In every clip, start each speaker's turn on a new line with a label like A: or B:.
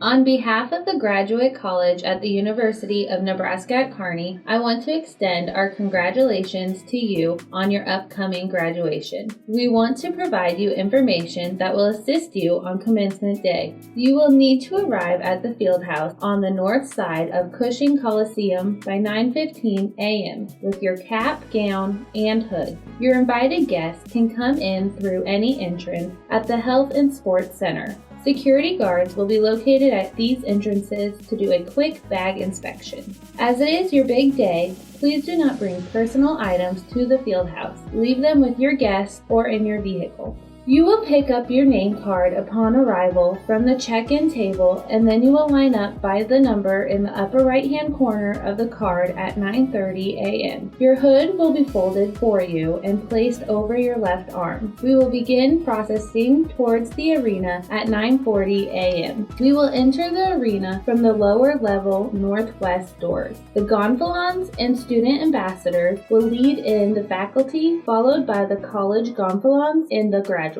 A: On behalf of the Graduate College at the University of Nebraska at Kearney, I want to extend our congratulations to you on your upcoming graduation. We want to provide you information that will assist you on commencement day. You will need to arrive at the Fieldhouse on the north side of Cushing Coliseum by 9:15 a.m. with your cap, gown, and hood. Your invited guests can come in through any entrance at the Health and Sports Center. Security guards will be located at these entrances to do a quick bag inspection. As it is your big day, please do not bring personal items to the Fieldhouse. Leave them with your guests or in your vehicle. You will pick up your name card upon arrival from the check-in table, and then you will line up by the number in the upper right-hand corner of the card at 9:30 a.m. Your hood will be folded for you and placed over your left arm. We will begin processing towards the arena at 9:40 a.m. We will enter the arena from the lower level northwest doors. The gonfalons and student ambassadors will lead in the faculty, followed by the college gonfalons and the graduates.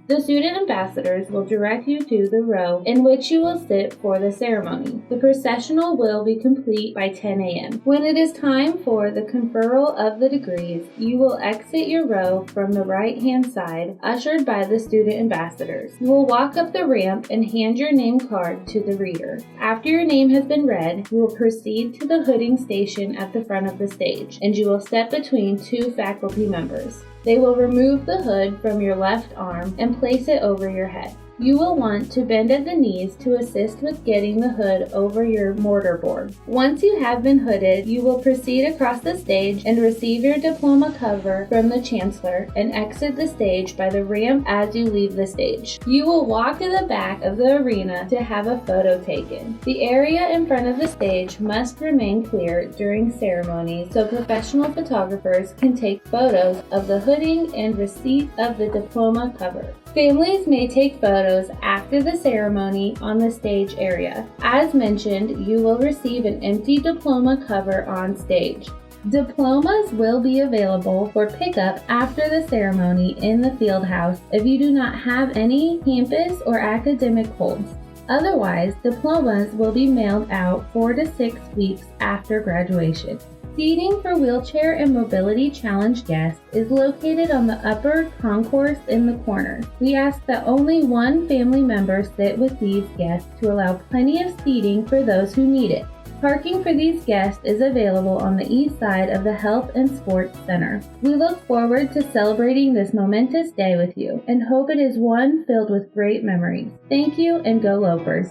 A: The student ambassadors will direct you to the row in which you will sit for the ceremony. The processional will be complete by 10 a.m. When it is time for the conferral of the degrees, you will exit your row from the right-hand side, ushered by the student ambassadors. You will walk up the ramp and hand your name card to the reader. After your name has been read, you will proceed to the hooding station at the front of the stage, and you will step between two faculty members. They will remove the hood from your left arm and place it over your head. You will want to bend at the knees to assist with getting the hood over your mortarboard. Once you have been hooded, you will proceed across the stage and receive your diploma cover from the chancellor and exit the stage by the ramp as you leave the stage. You will walk to the back of the arena to have a photo taken. The area in front of the stage must remain clear during ceremonies so professional photographers can take photos of the hooding and receipt of the diploma cover. Families may take photos after the ceremony on the stage area. As mentioned, you will receive an empty diploma cover on stage. Diplomas will be available for pickup after the ceremony in the Fieldhouse if you do not have any campus or academic holds. Otherwise, diplomas will be mailed out 4 to 6 weeks after graduation. Seating for wheelchair and mobility challenge guests is located on the upper concourse in the corner. We ask that only one family member sit with these guests to allow plenty of seating for those who need it. Parking for these guests is available on the east side of the Health and Sports Center. We look forward to celebrating this momentous day with you and hope it is one filled with great memories. Thank you, and go Lopers!